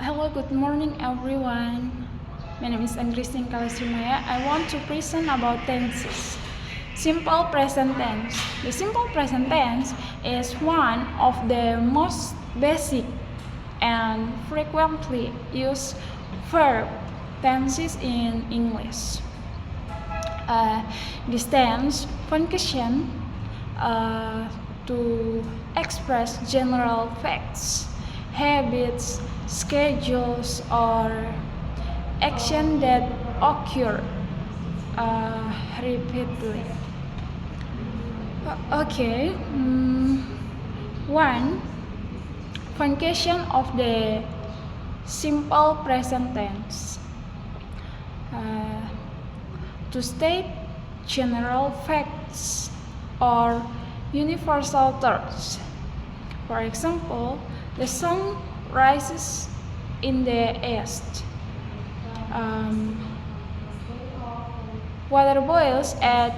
Hello, good morning everyone. My name is Angristin Kalestrimaya. I want to present about tenses. Simple present tense. The simple present tense is one of the most basic and frequently used verb tenses in English. This tense function to express general facts, habits, schedules, or action that occur repeatedly. One function of the simple present tense to state general facts or universal truths. For example, the sun rises in the east. Water boils at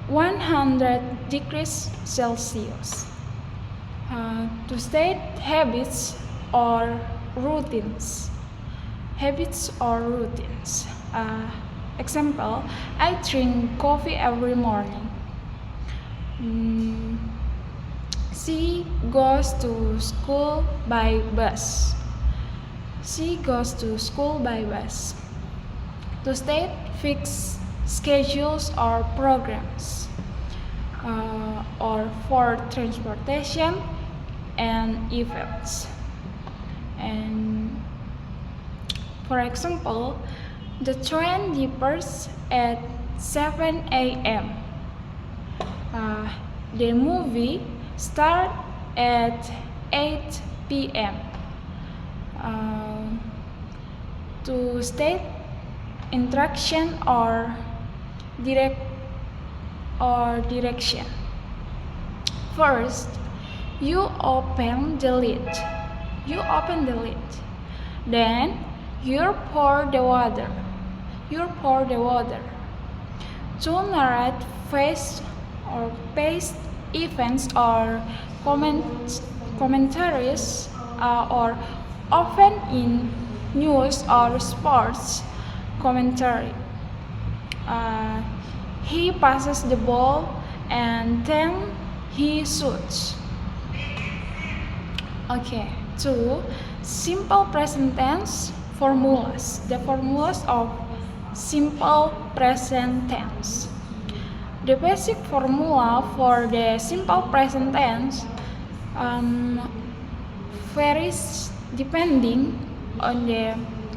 100 degrees Celsius. To state habits or routines. Habits or routines. Example, I drink coffee every morning. She goes to school by bus. She goes to school by bus. To state fixed schedules or programs, or for transportation and events. And for example, the train departs at 7 a.m. The movie starts at 8 p.m. To state interaction or direction. First, you open the lid. Then you pour the water. To narrate past events or commentaries, or often in news or sports commentary. He passes the ball and then he shoots. Two, simple present tense formulas. The formulas of simple present tense. The basic formula for the simple present tense varies depending on the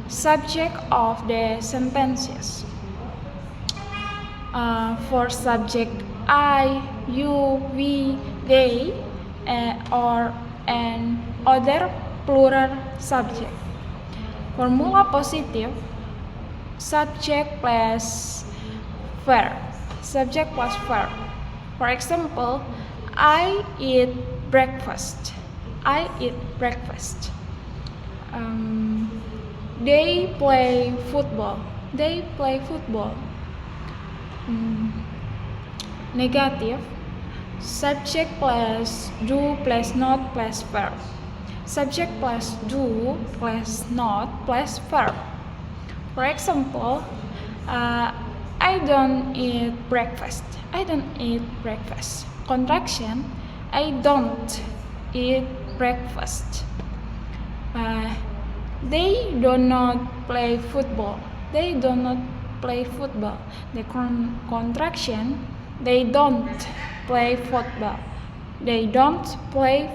subject of the sentences. For subject I, you, we, they, or an other plural subject. Formula positive, subject plus verb. For example, I eat breakfast. They play football. Negative, subject plus do plus not plus verb. Subject plus do plus not plus verb. For example, I don't eat breakfast. Contraction, I don't eat breakfast. They do not play football. The contraction, they don't play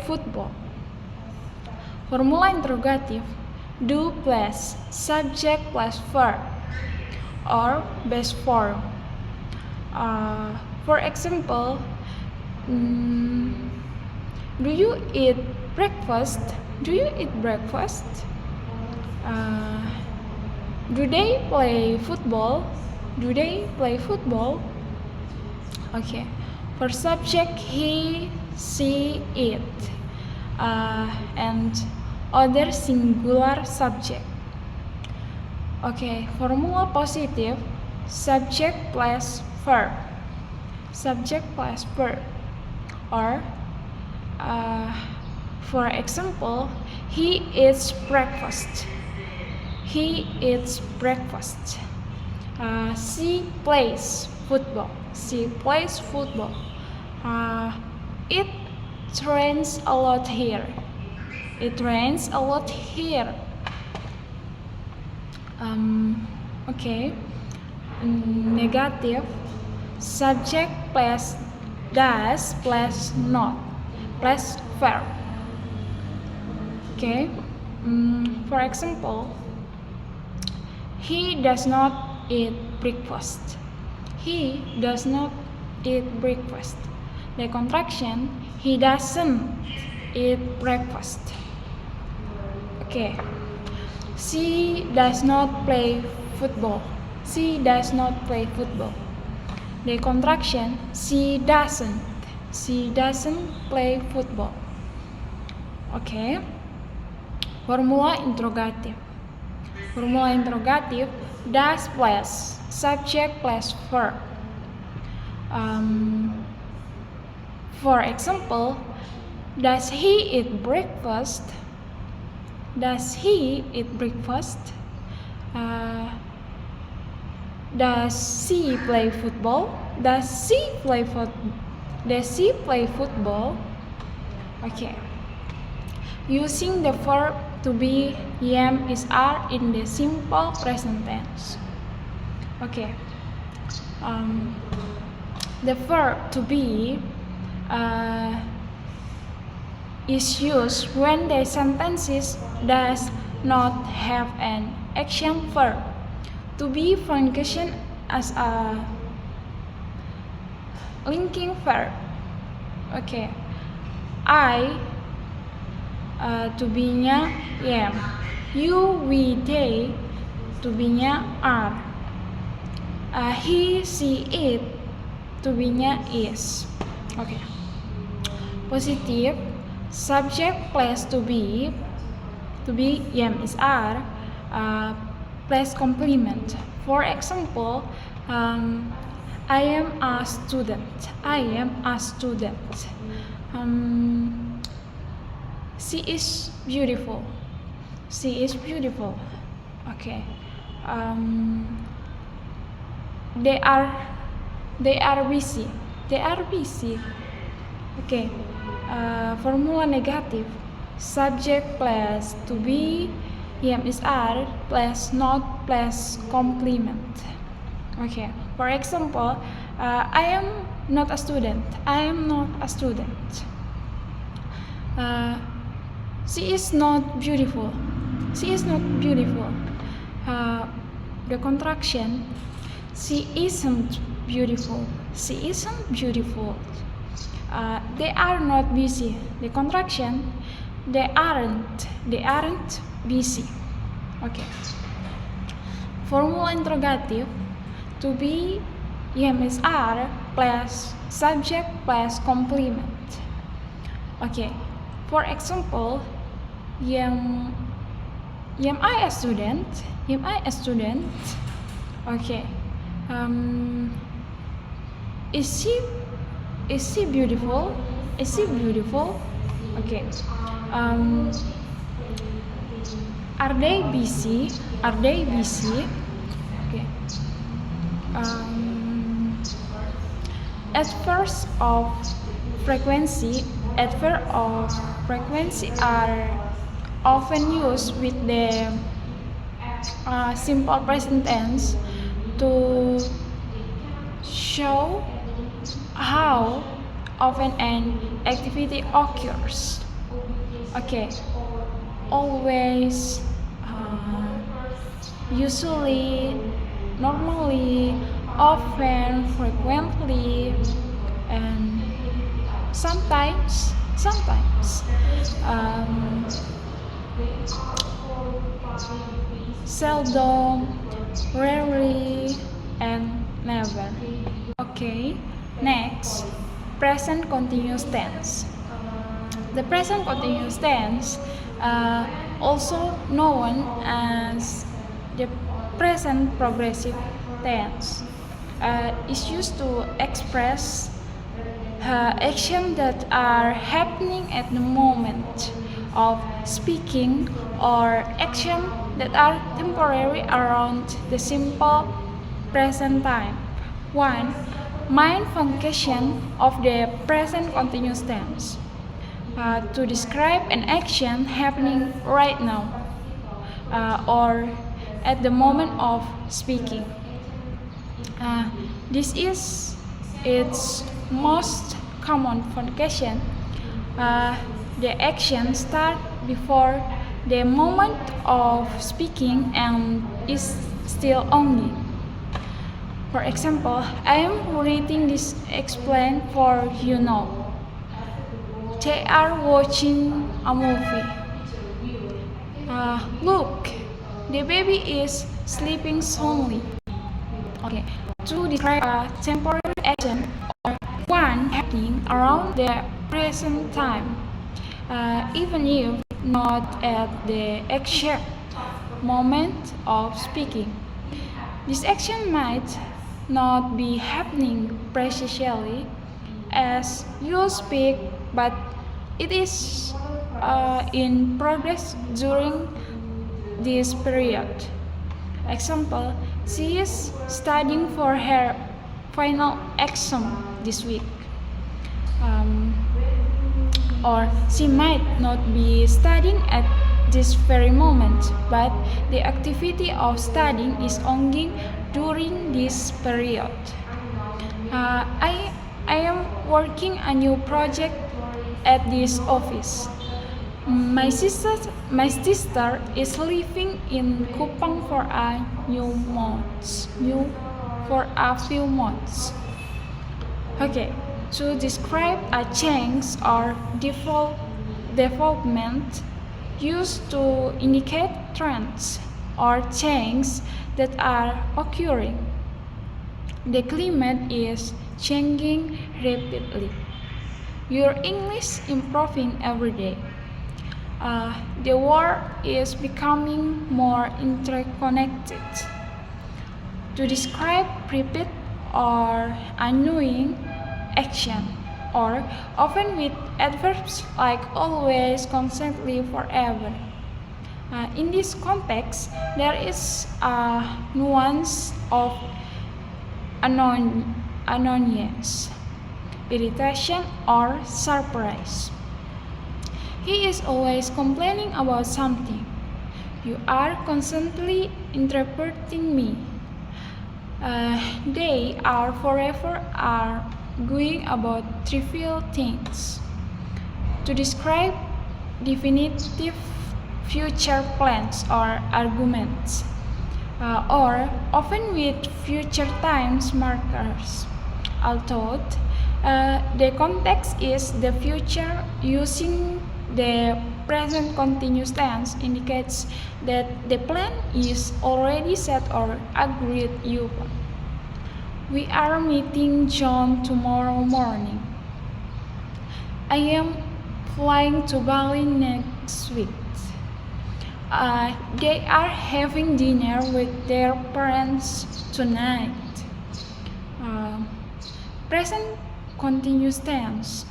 football. Formula interrogative, do plus subject plus verb, or base form. For example, do you eat breakfast? Do they play football? For subject, he, she, it, and other singular subject. Formula positive, subject plus verb, or For example, he eats breakfast. He eats breakfast. She plays football. She plays football. It rains a lot here. It rains a lot here. Okay. Negative. Subject plus does plus not plus verb. Okay. For example, he does not eat breakfast. He does not eat breakfast. The contraction, he doesn't eat breakfast. Okay. She does not play football. She does not play football. The contraction, she doesn't play football. Okay. Formula interrogative. Formula interrogative, does plus subject plus verb. For example, does he eat breakfast? Does he eat breakfast? Does she play football? Does she play football? Okay. Using the verb to be am is are in the simple present tense. Okay. The verb to be is used when the sentences does not have an action verb. To be functions as a linking verb. Okay. I to be-nya am. You, we, they to be-nya are. He, she, it to be-nya is. Okay. Positive, subject plus to be am is are plus complement. For example, I am a student. I am a student. She is beautiful. She is beautiful. Okay. They are busy. They are busy. Okay. Formula negative. Subject plus to be am is are plus not plus complement. Okay. For example, I am not a student. I am not a student. She is not beautiful. She is not beautiful. The contraction, she isn't beautiful. She isn't beautiful. They are not busy. The contraction, they aren't busy. Okay. Formula interrogative, to be am is are plus subject plus complement. Okay. For example, am I a student? Am I a student? Okay. Is she beautiful? Is she beautiful? Okay. Are they busy? Are they busy? Okay. Adverbs of frequency. Adverbs of frequency are often used with the simple present tense to show how often an activity occurs. Okay. Always, usually, normally, often, frequently, and sometimes, seldom, rarely, and never. Okay, next, present continuous tense. The present continuous tense, also known as the present progressive tense, is used to express actions that are happening at the moment of speaking, or actions that are temporary around the simple present time. 1. Main function of the present continuous tense. To describe an action happening right now, or at the moment of speaking. This is its most common function. The action starts before the moment of speaking and is still ongoing. For example, I am reading this explain for you now. They are watching a movie. Look, the baby is sleeping soundly. Okay, to describe a temporary action or one happening around the present time, even if not at the exact moment of speaking. This action might not be happening precisely as you speak, but it is in progress during this period. Example, she is studying for her final exam this week. Or she might not be studying at this very moment, but the activity of studying is ongoing during this period. I am working a new project at this office. My sister is living in Kupang for a few months. Okay, to describe a change or development used to indicate trends or changes that are occurring. The climate is changing rapidly. Your English improving every day. The world is becoming more interconnected. To describe repeat or annoying action, or often with adverbs like always, constantly, forever. In this context, there is a nuance of annoyance, irritation, or surprise. He is always complaining about something. You are constantly interrupting me. They are forever arguing about trivial things. To describe definitive future plans or arguments, or often with future times markers. Although the context is the future, using the present continuous tense indicates that the plan is already set or agreed upon. We are meeting John tomorrow morning. I am flying to Bali next week. They are having dinner with their parents tonight. Present continuous tense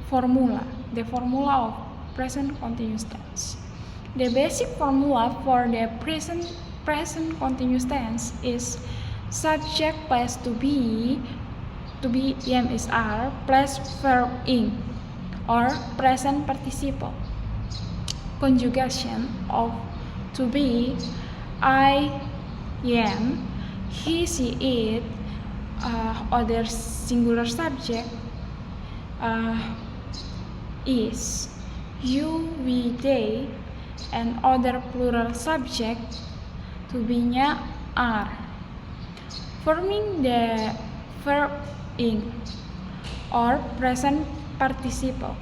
formula. The formula of present continuous tense. The basic formula for the present continuous tense is subject plus to be IMSR plus verb ing, or present participle. Conjugation of to be I, am, he, she, it, other singular subject, is, you, we, they, and other plural subject to be-nya are, forming the verb ing or present participle.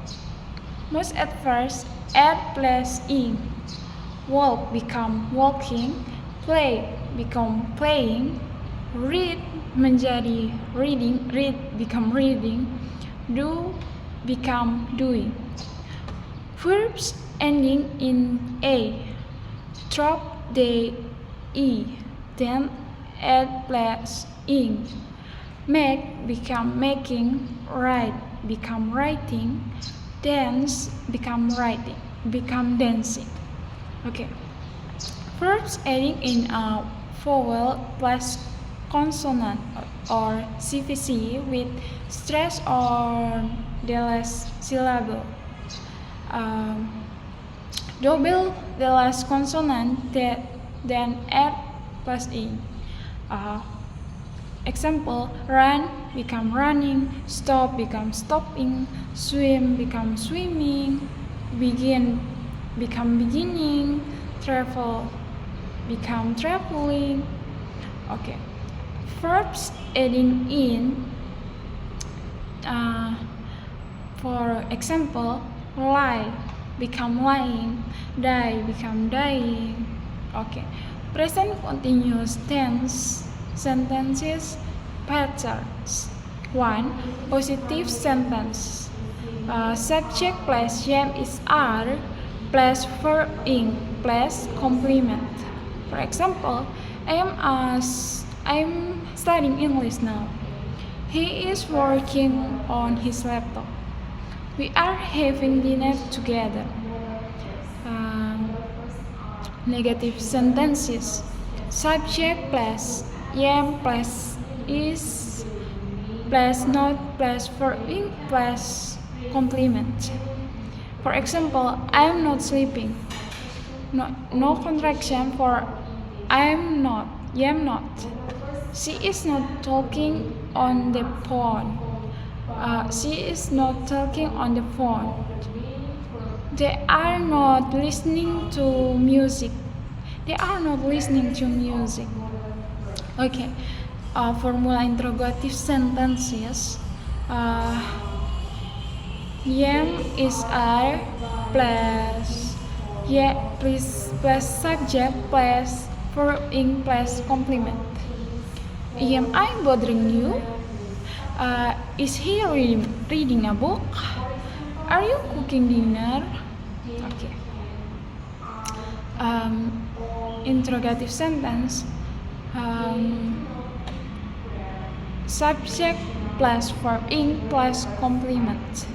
Most at first add plus ing. Walk become walking, play become playing, read menjadi reading, read become reading, do become doing. Verbs ending in a drop the e, then add plus ing. Make become making, write become writing, dance become writing, become dancing. Okay. Verbs ending in a vowel plus consonant or CVC with stress on the last syllable. Double the last consonant then add plus in. Example, run become running, stop become stopping, swim become swimming, begin become beginning, travel become traveling. Okay. Verbs adding in. For example, lie become lying, die become dying. Okay. Present continuous tense sentences patterns. 1. Positive sentence. Subject plus am is are plus verb ing plus complement. For example, I'm studying English now. He is working on his laptop. We are having dinner together. Negative sentences. Subject plus am plus is plus not plus verb ing plus complement. For example, I am not sleeping. No contraction for I am not. Am not. She is not talking on the phone. She is not talking on the phone. They are not listening to music. They are not listening to music. Okay. Formula interrogative sentences. Am is are plus plus subject plus verb ing plus complement. Am I bothering you? Is he reading a book? Are you cooking dinner? Okay. Interrogative sentence. Subject plus verb ing plus complement.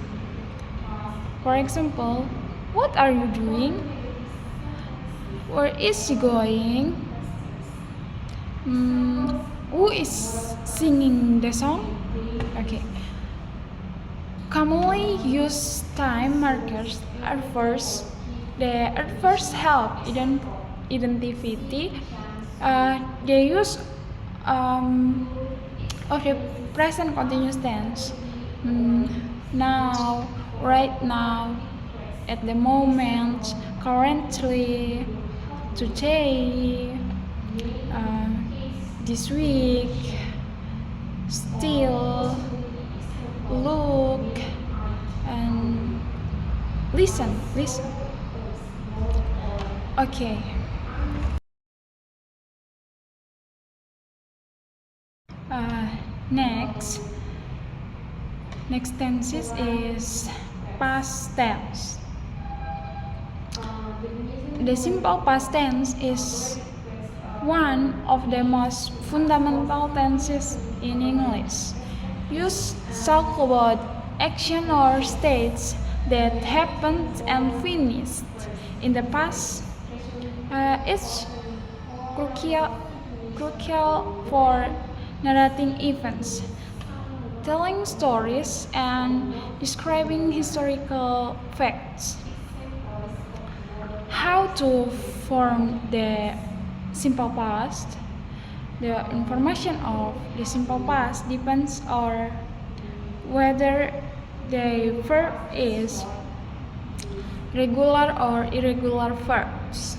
For example, what are you doing? Where is she going? Who is singing the song? Okay. Commonly used time markers are first. They at first help identity. They use of the present continuous tense. Now, right now, at the moment, currently, today, this week, still, look, and listen. Okay. Next tenses is past tense. The simple past tense is one of the most fundamental tenses in English. Used to talk about action or states that happened and finished in the past. It's crucial for narrating events, telling stories, and describing historical facts. How to form the simple past? The information of the simple past depends on whether the verb is regular or irregular verbs.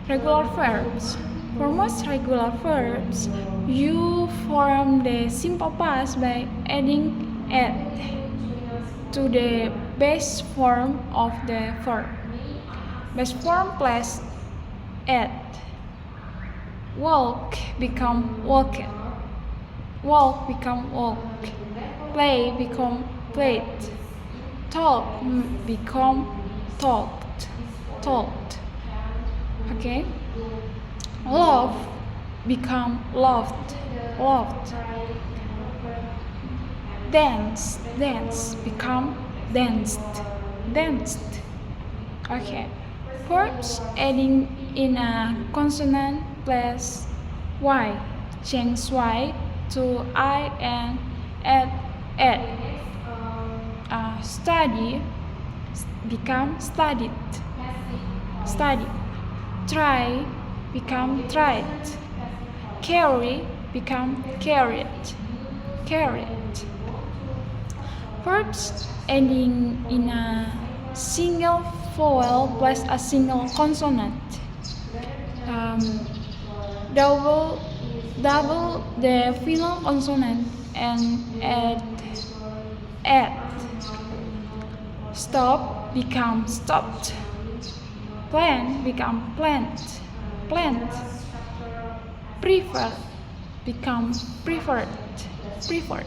Regular verbs. For most regular verbs, you form the simple past by adding "ed" to the base form of the verb. Base form plus "ed". Walk become walked. Walk become walked. Play become played. Talk become talked. Okay. Love become loved. dance become danced, danced. Okay. Verbs adding in a consonant plus y, change y to I and add ed. Study become studied, studied. Try become tried. Carry become carried, carried. Verbs ending in a single vowel plus a single consonant. Double the final consonant and add. Stop become stopped. Plant become plant, plant. Prefer become preferred, preferred.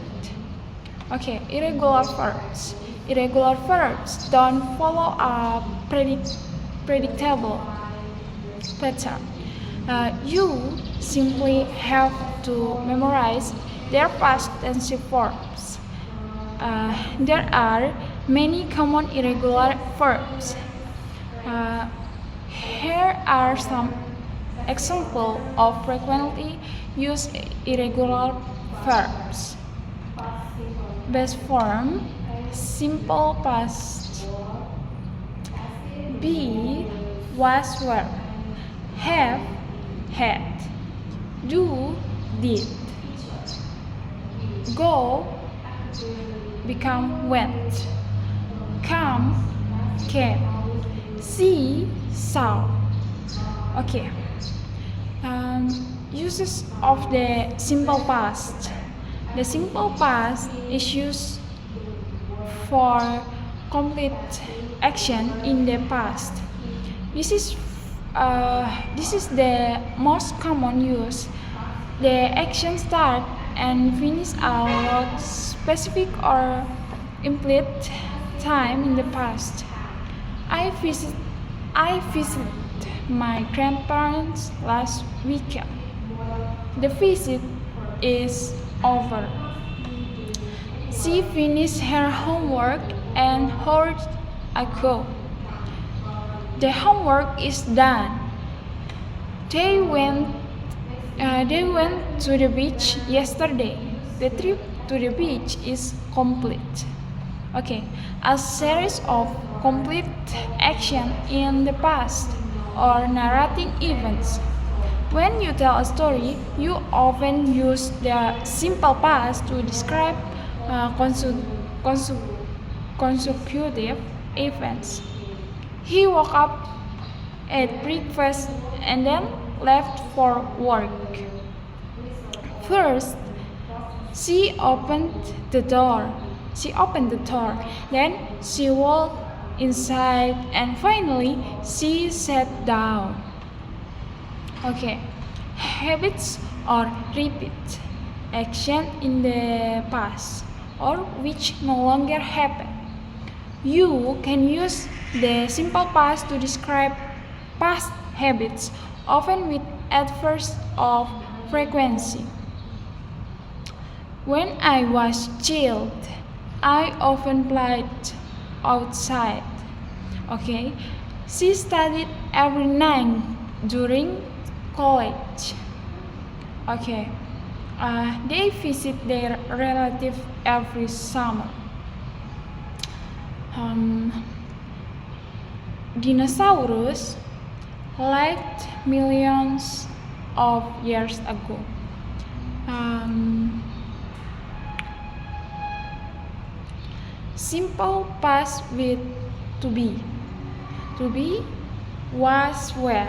Okay, irregular verbs. Irregular verbs don't follow a predictable pattern. You simply have to memorize their past tense verbs. There are many common irregular verbs. Here are some examples of frequently used irregular verbs. Base form, simple past. Be, was, were. Have, had. Do, did. Go become went. Come, came. See, saw. Okay. Uses of the simple past. The simple past is used for complete action in the past. This is the most common use. The action start and finish a specific or implied time in the past. I visited my grandparents last weekend. The visit is over. She finished her homework an hour ago. The homework is done. They went to the beach yesterday. The trip to the beach is complete. Okay, a series of complete action in the past or narrating events. When you tell a story, you often use the simple past to describe consecutive events. He woke up, ate breakfast, and then left for work. First, she opened the door. Then she walked inside, and finally she sat down. Okay, habits or repeat action in the past or which no longer happen. You can use the simple past to describe past habits, often with adverbs of frequency. When I was child, I often played outside. Okay, she studied every night during college. Okay, they visit their relative every summer. Dinosaurs lived millions of years ago. Simple past with to be. To be, was, were.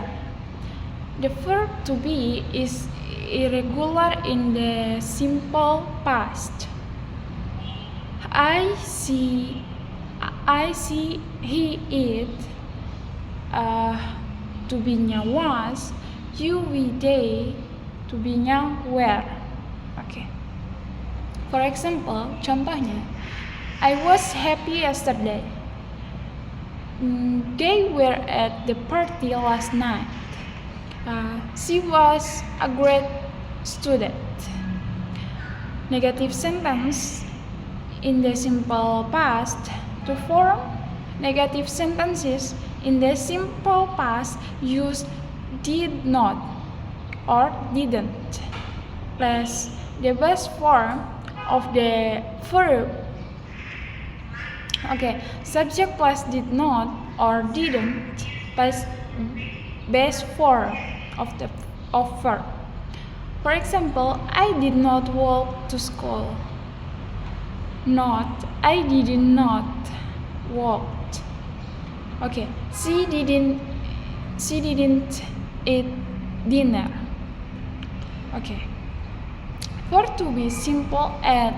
The verb to be is irregular in the simple past. I see, he, it. To be-nya was, you, we, they. To be-nya were. Okay. For example, contohnya, I was happy yesterday. They were at the party last night. She was a great student. Negative sentence. in the simple past. To form negative sentences in the simple past, use did not or didn't plus the base form of the verb. Okay, subject plus did not or didn't plus base form of verb. For example, I did not walk to school. Not, I did not walk. Okay, she didn't eat dinner. Okay. For to be simple, add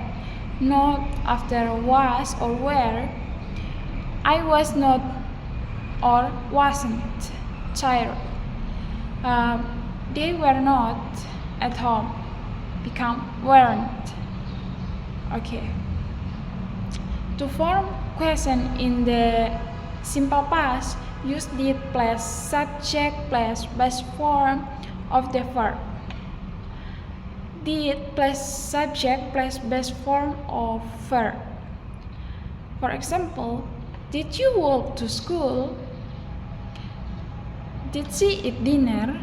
not after was or were. I was not or wasn't tired. They were not at home. Become weren't. Okay. To form question in the simple past, use did plus subject plus base form of the verb. Did plus subject plus base form of verb. For example, did you walk to school? Did she eat dinner?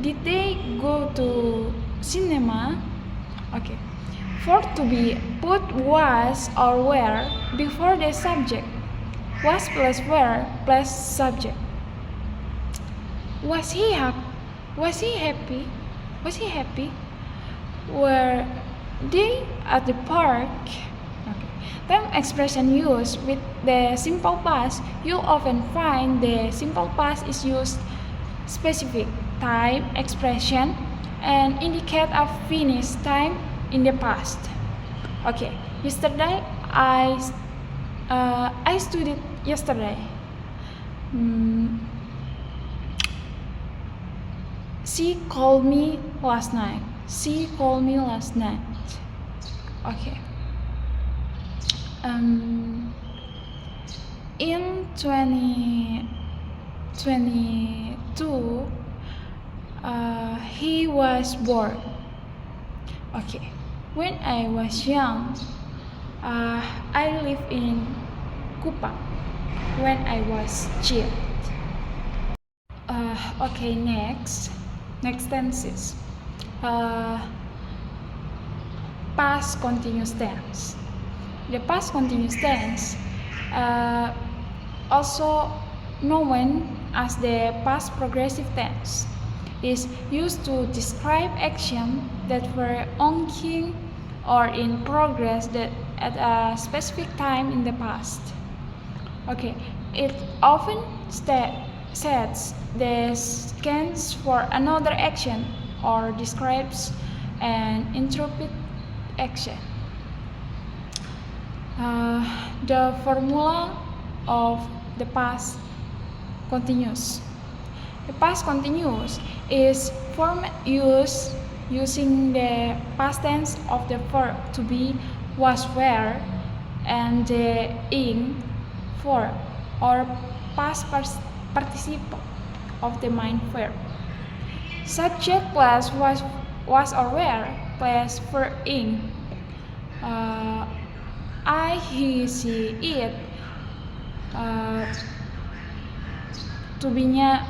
Did they go to cinema? Okay. For to be, put was or were before the subject. Was plus were plus subject. Was he happy? Was he happy? Were they at the park? Okay. Time expression used with the simple past, you often find the simple past is used specific time expression and indicate a finished time in the past. Okay, yesterday I studied yesterday. She called me last night. She called me last night. Okay. In 2022, he was born. Okay. When I was young, I lived in Kupang. When I was child. Okay, next tenses. Past continuous tense. The past continuous tense, also known as the past progressive tense, is used to describe actions that were ongoing or in progress that at a specific time in the past. Okay, it often sets the scans for another action or describes an interpreted action. The formula of the past continuous. The past continuous is formed using the past tense of the verb to be, was, were, and the ing form or past participle of the main verb. Subject plus was or were plus verb ing. I, he, she, it. To be-nya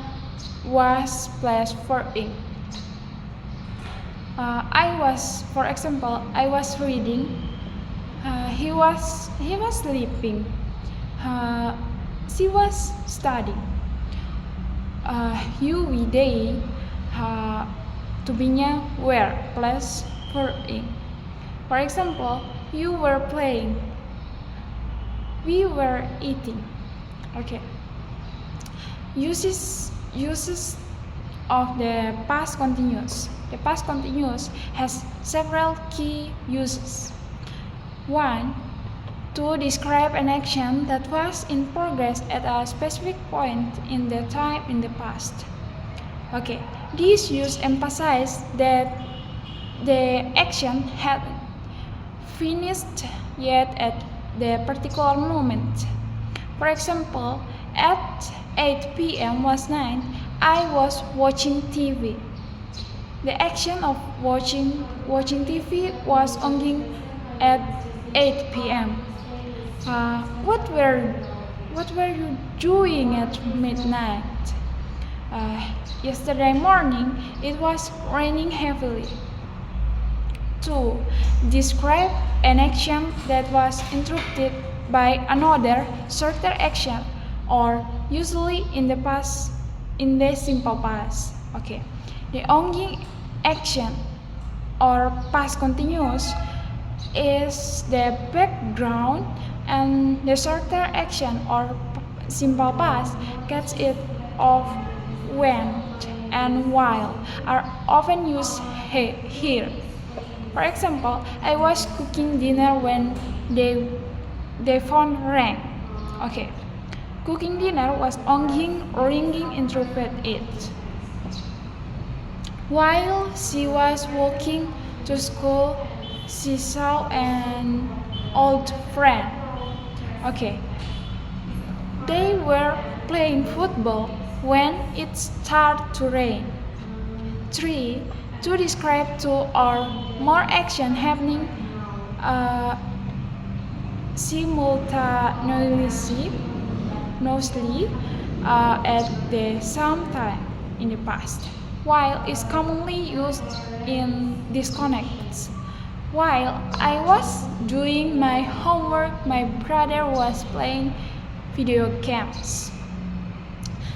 was plus verb ing. I was, for example, I was reading. He was sleeping. She was studying. You, we, they. To be-nya were plus verb ing. For example, you were playing. We were eating. Okay. Uses of the past continuous. The past continuous has several key uses. 1. To describe an action that was in progress at a specific point in the time in the past. Okay, this use emphasizes that the action hadn't finished yet at the particular moment. For example, at 8 p.m. last night, I was watching TV. The action of watching TV was ongoing at 8 p.m. What were you doing at midnight? Yesterday morning it was raining heavily. 2. Describe an action that was interrupted by another shorter action, or usually in the simple past. Okay. The ongoing action or past continuous is the background, and the shorter action or simple past gets it of when and while are often used here. For example, I was cooking dinner when the phone rang. Okay. Cooking dinner was ongoing, ringing interrupted it. While she was walking to school, she saw an old friend. Okay. They were playing football when it started to rain. 3. To describe two or more action happening simultaneously at the same time in the past. While is commonly used in this context. While I was doing my homework, my brother was playing video games.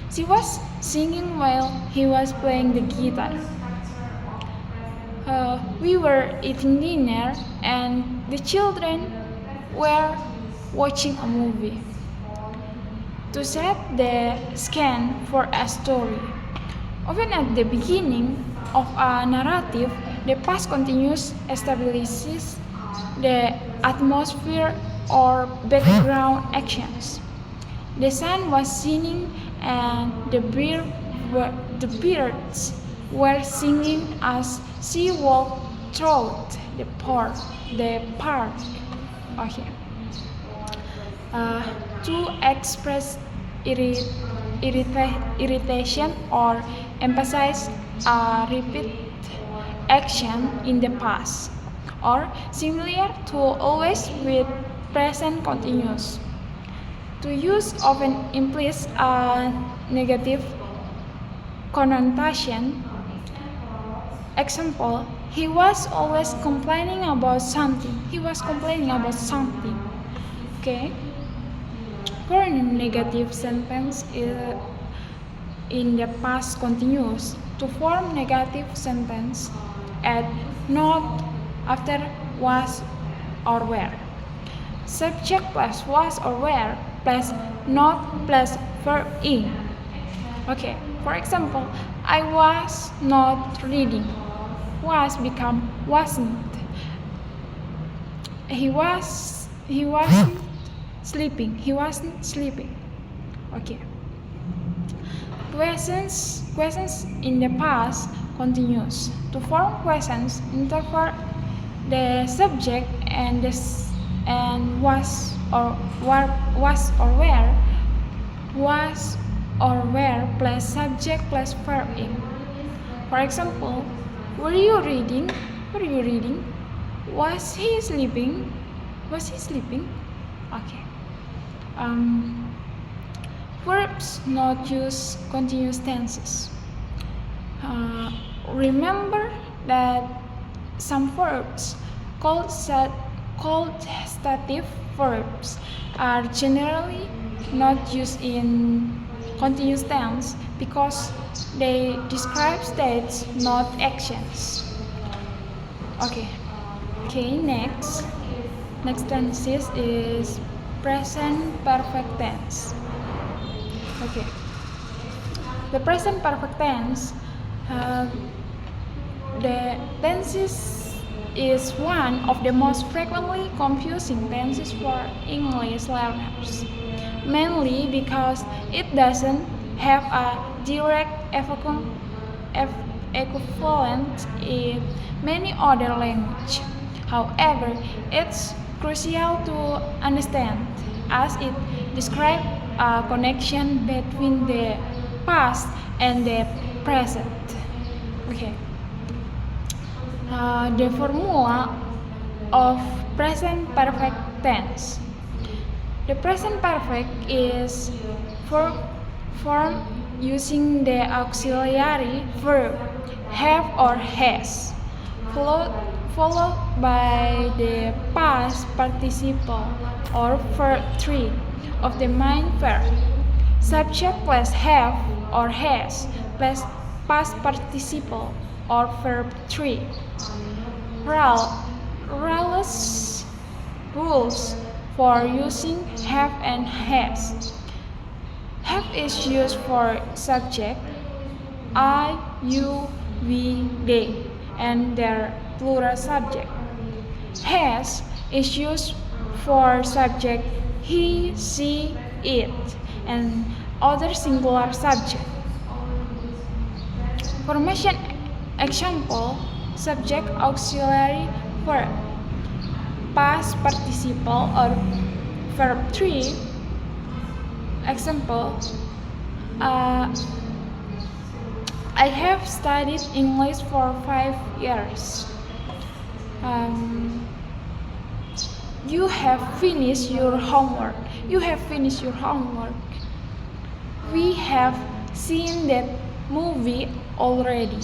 She was singing while he was playing the guitar. We were eating dinner and the children were watching a movie. To set the scene for a story. Often at the beginning of a narrative, the past continuous establishes the atmosphere or background actions. The sun was shining and the birds were singing as she walked through the park. Okay. To express irritation or emphasize a repeat action in the past, or similar to always with present continuous. To use often implies a negative connotation. Example, he was always complaining about something. He was complaining about something. Okay. For a negative sentence in the past continuous, to form negative sentence, add not after was or were. Subject plus was or were plus not plus verb in. Okay. For example, I was not reading. Was become wasn't. He wasn't sleeping. He wasn't sleeping. Okay. Questions in the past continuous. To form questions, interpret the subject and was or where plus subject plus verb in. For example, were you reading? Was he sleeping? Okay. Verbs not use continuous tenses. Remember that some verbs called stative verbs are generally not used in continuous tense because they describe states, not actions. Okay, next tense is present perfect tense. Okay. The present perfect tense, the tenses is one of the most frequently confusing tenses for English learners, mainly because it doesn't have a direct equivalent in many other languages. However, it's crucial to understand as it describes a connection between the past and the present. Okay. The formula of present perfect tense. The present perfect is formed using the auxiliary verb have or has, followed by the past participle or verb 3 of the main verb. Subject plus have or has plus past participle or verb 3. Rules for using have and has. Have is used for subject I, you, we, they, and their plural subject. Has is used for subject he, she, it, and other singular subject. Formation example: subject auxiliary verb, past participle or verb 3. Example: I have studied English for 5 years. You have finished your homework. You have finished your homework. We have seen that movie already.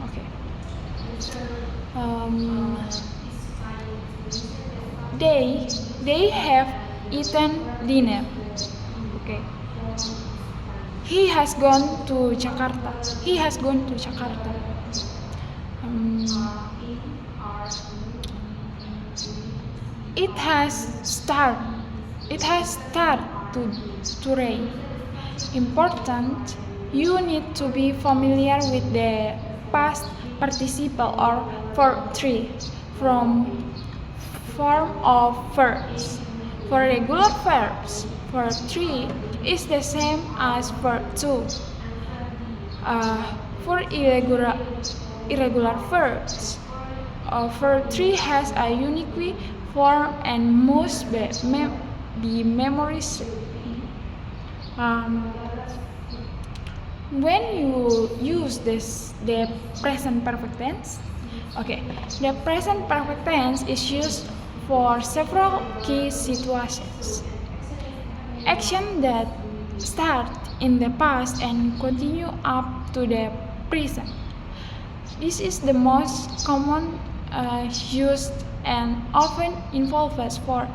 Okay. They have eaten dinner. Okay. He has gone to Jakarta. He has gone to Jakarta. It has started. It has started to rain. Important. You need to be familiar with the past participle or verb 3 from form of verbs. For regular verbs, verb 3 is the same as verb 2. For irregular verbs, verb 3 has a unique form and must be memorized. When you use the present perfect tense, okay, the present perfect tense is used for several key situations. Action that start in the past and continue up to the present. This is the most common used and often involves for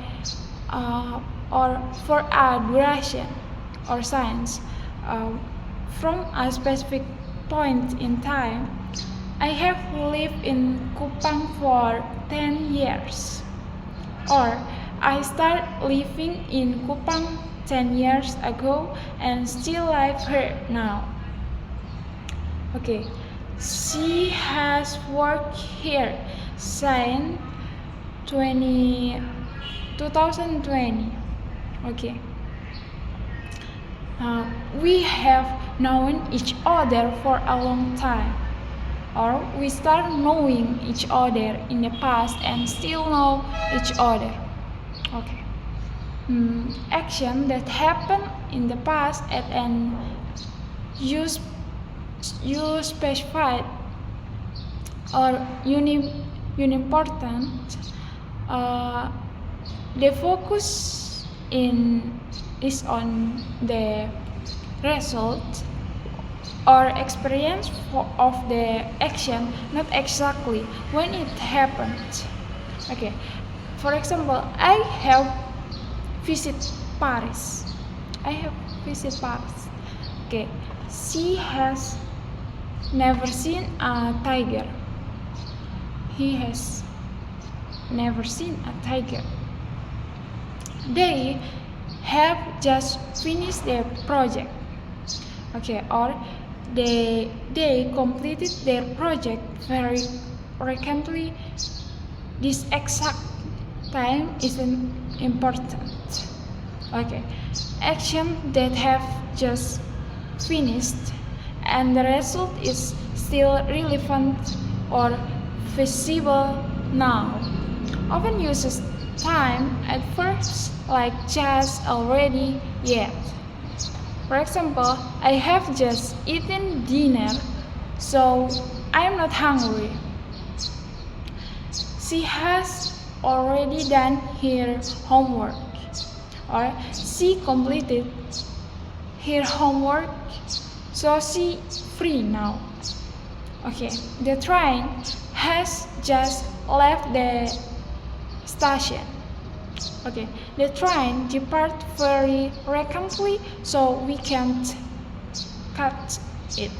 a duration or signs from a specific point in time. I have lived in Kupang for 10 years. Or I started living in Kupang 10 years ago and still live here now. Okay, she has worked here since 2020. Okay. We have known each other for a long time, or we start knowing each other in the past and still know each other. Okay. Action that happened in the past and you specified or unimportant. The focus is on the result or experience of the action, not exactly when it happened. Okay, for example, I have visited Paris. Okay, she has never seen a tiger. He has never seen a tiger. They have just finished their project. Okay, or they completed their project very recently. This exact time isn't important. Okay, action that have just finished and the result is still relevant or visible now. Often uses time at first, like just, already, yet. For example, I have just eaten dinner, so I'm not hungry. She has already done her homework, or she completed her homework, so she free now. Okay, the train has just left the station. Okay, the train depart very recently, so we can't catch it.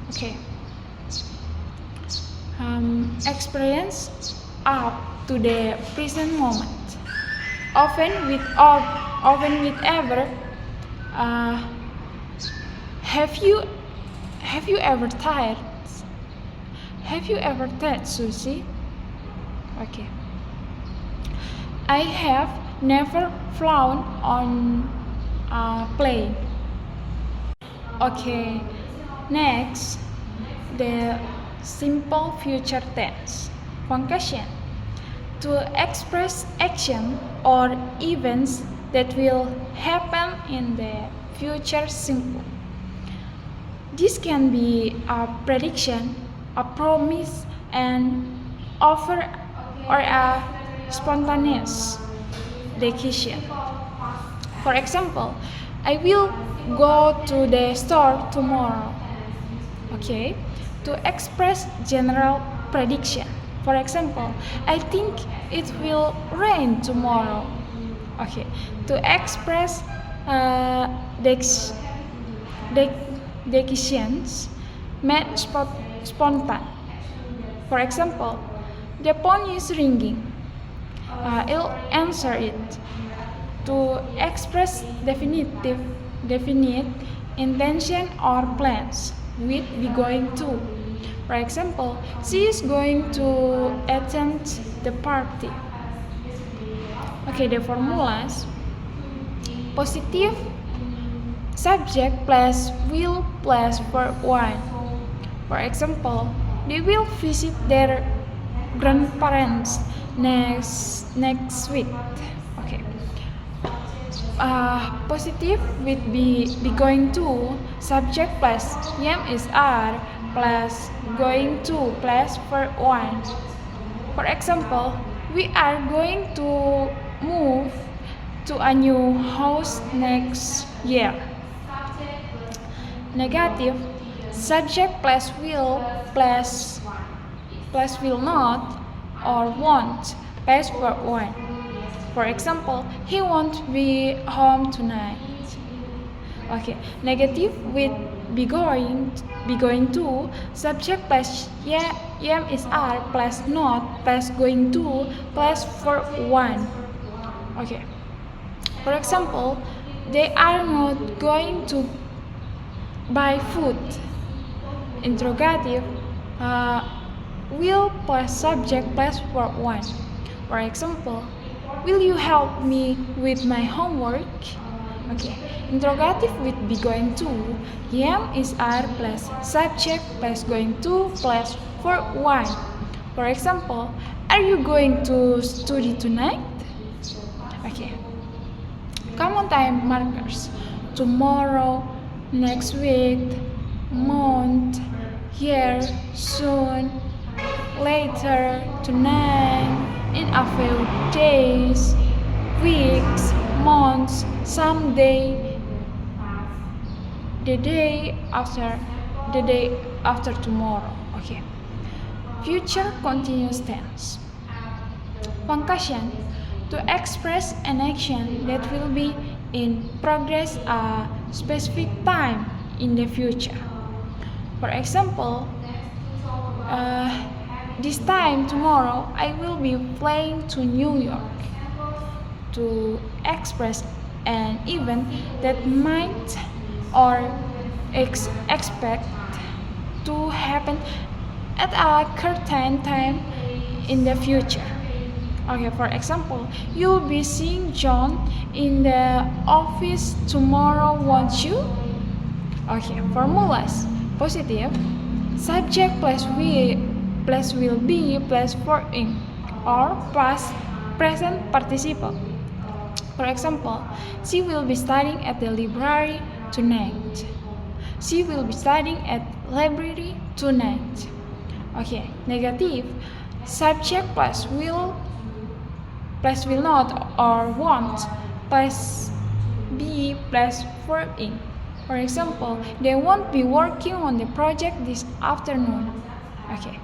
Okay. Experience up to the present moment. Often whenever. Have you ever tried? Have you ever tried sushi? Okay. I have never flown on a plane. Okay. Next, the simple future tense. Function. To express action or events that will happen in the future simple. This can be a prediction, a promise, an offer, or a spontaneous decision. For example, I will go to the store tomorrow. Okay, to express general prediction. For example, I think it will rain tomorrow. Okay, to express decisions made spontaneous. For example, the phone is ringing. I'll answer it. To express definite intention or plans with be going to. For example, she is going to attend the party. Okay, the formulas. Positive subject plus will plus verb 1. For example, they will visit their grandparents next week. Okay. Positive with be going to subject plus is are plus going to plus verb 1. For example, we are going to move to a new house next year. Negative subject plus will not or won't plus verb 1. For example, he won't be home tonight. Okay, negative with be going to subject plus is are plus not plus going to plus verb 1. Okay. For example, they are not going to buy food. Interrogative will plus subject plus verb 1. For example, will you help me with my homework? Okay. Interrogative with be going to is are plus subject plus going to plus verb 1. For example, are you going to study tonight? Okay. Common time markers. Tomorrow, next week, month, year, soon, later, tonight, in a few days, weeks, months, someday, the day after tomorrow. Okay. Future continuous tense. Function. To express an action that will be in progress a specific time in the future. For example, this time tomorrow I will be flying to New York. To express an event that might or expect to happen at a certain time in the future. Okay, for example, you'll be seeing John in the office tomorrow, won't you? Okay, formulas. Positive. Subject plus will be plus verb ing or past present participle. For example, she will be studying at the library tonight. She will be studying at library tonight. Okay, negative. subject plus will not or won't plus be plus verb in. For example, they won't be working on the project this afternoon. Okay.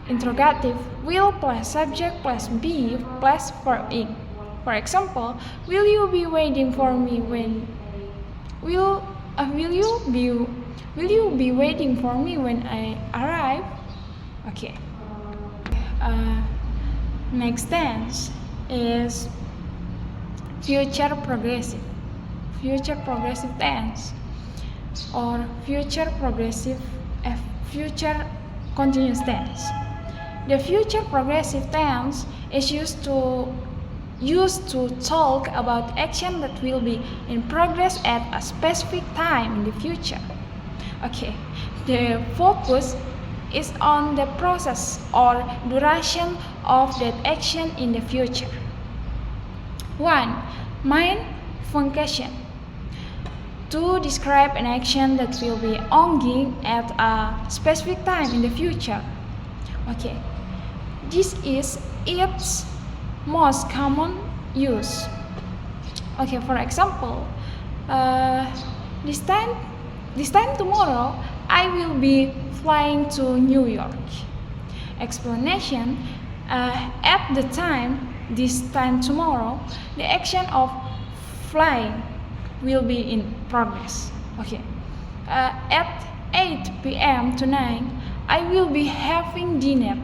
Interrogative, will plus subject plus be plus verb in. For example, will you be waiting for me when will you be waiting for me when I arrive? Okay. Next tense is future progressive tense or future continuous tense. The future progressive tense is used to talk about action that will be in progress at a specific time in the future. Okay, the focus is on the process or duration of that action in the future. 1. Main function. To describe an action that will be ongoing at a specific time in the future. Okay, this is its most common use. Okay, for example, this time tomorrow I will be flying to New York. Explanation, at the time, this time tomorrow, the action of flying will be in progress. Okay. At 8 p.m. tonight, I will be having dinner.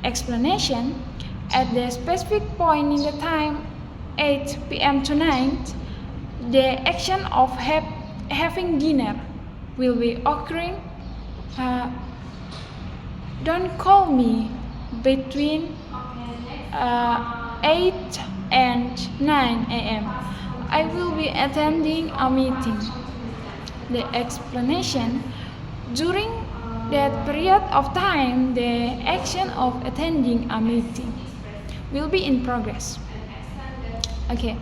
Explanation, at the specific point in the time 8 p.m. tonight, the action of having dinner will be occurring. Don't call me between 8 and 9 a.m. I will be attending a meeting. The explanation, during that period of time, the action of attending a meeting will be in progress. Okay,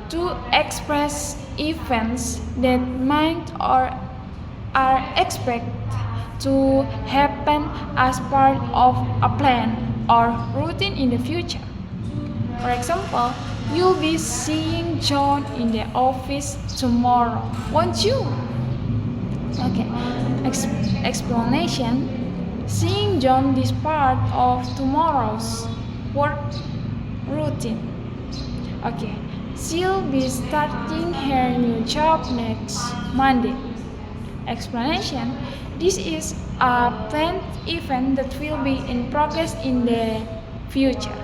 to express events that might or are expected to happen as part of a plan or routine in the future. For example, you'll be seeing John in the office tomorrow, won't you? Okay, explanation, seeing John is part of tomorrow's work routine. Okay, she'll be starting her new job next Monday. Explanation, this is a planned event that will be in progress in the future.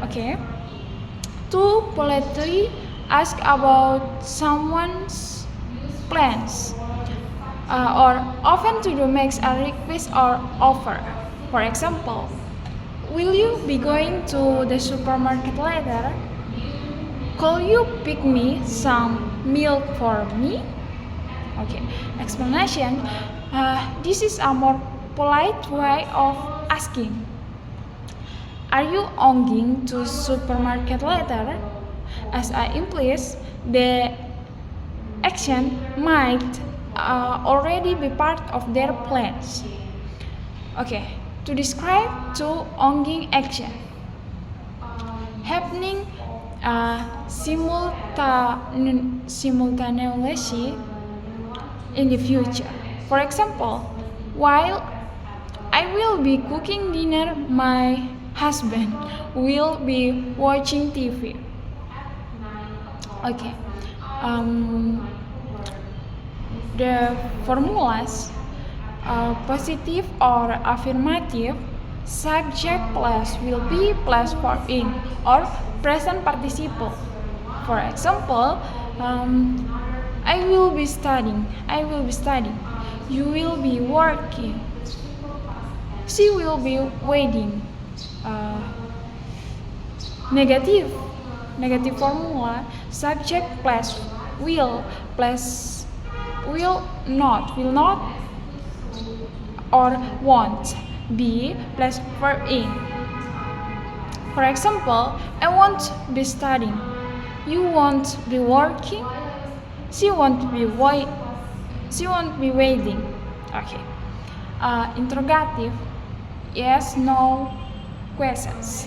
Okay, to politely ask about someone's plans or often to do makes a request or offer. For example, will you be going to the supermarket later? Could you pick me some milk for me? Okay, explanation, this is a more polite way of asking. Are you going to supermarket later? As I implies, the action might already be part of their plans. Okay, to describe two ongoing action happening simultaneously in the future. For example, while I will be cooking dinner, my husband will be watching TV. Okay. The formulas positive or affirmative, subject plus will be plus verb in or present participle. For example, I will be studying. You will be working. She will be waiting. Negative formula, subject plus will not or won't be plus verb in. For example, I won't be studying. You won't be working. She won't be waiting. Okay. Interrogative, yes, no questions.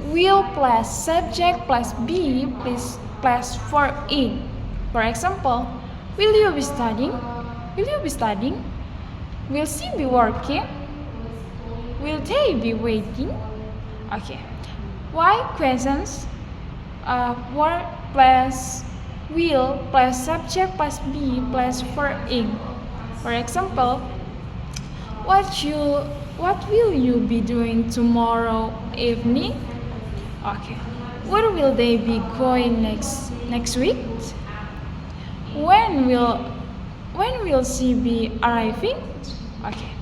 Will plus subject plus be plus for in. For example, will you be studying? Will you be studying? Will she be working? Will they be waiting? Okay. Why questions? Were plus will plus subject plus be plus for in. For example, what will you be doing tomorrow evening? Okay. Where will they be going next week? When will she be arriving? Okay.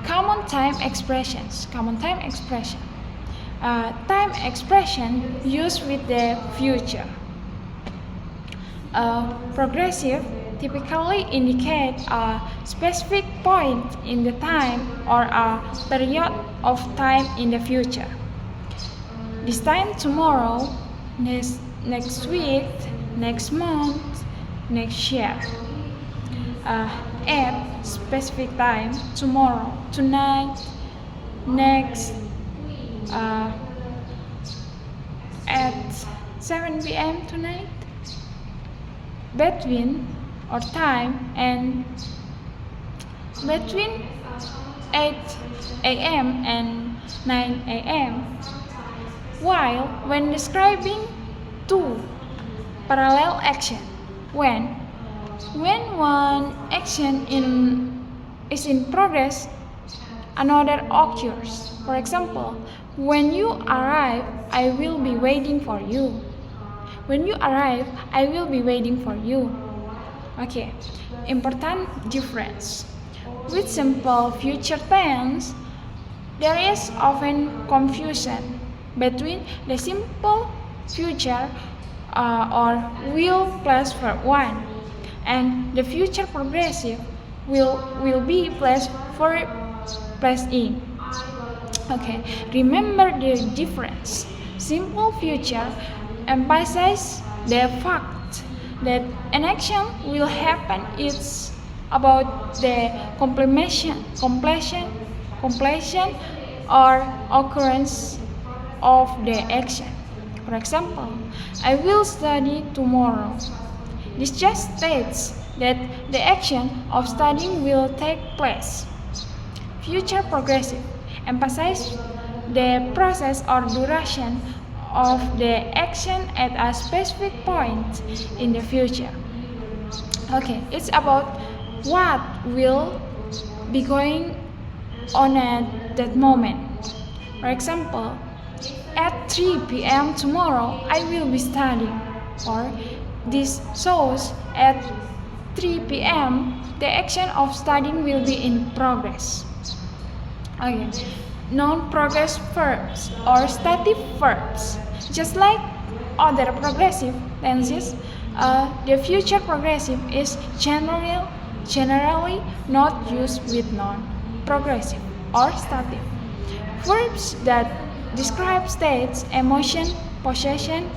Common time expressions. Time expression used with the future. Progressive typically indicate a specific point in the time or a period of time in the future. This time tomorrow, next week, next month, next year. At specific time, tomorrow, tonight, next, at 7 p.m. tonight. Between or time and between 8 a.m. and 9 a.m. While when describing two parallel action, when one action is in progress, another occurs. For example, when you arrive, I will be waiting for you. When you arrive, I will be waiting for you. Okay, important difference. With simple future tense, there is often confusion between the simple future or will plus verb 1 and the future progressive will be plus verb plus in. Okay, remember the difference. Simple future emphasizes the fact that an action will happen. It's about the completion or occurrence of the action. For example, I will study tomorrow. This just states that the action of studying will take place. Future progressive emphasizes the process or duration of the action at a specific point in the future. Okay, it's about what will be going on at that moment. For example, at 3 p.m. tomorrow I will be studying, or this shows at 3 p.m. the action of studying will be in progress. Okay, non-progress verbs or stative verbs. Just like other progressive tenses, the future progressive is generally not used with non-progressive or stative verbs that describe states, emotion, possession,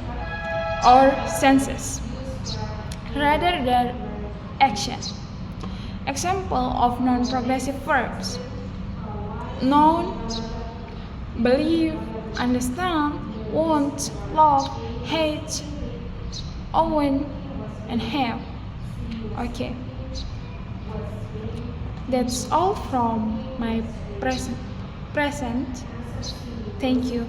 or senses rather than action. Example of non-progressive verbs: know, believe, understand, want, love, hate, own, and have. Okay, that's all from my present. Thank you.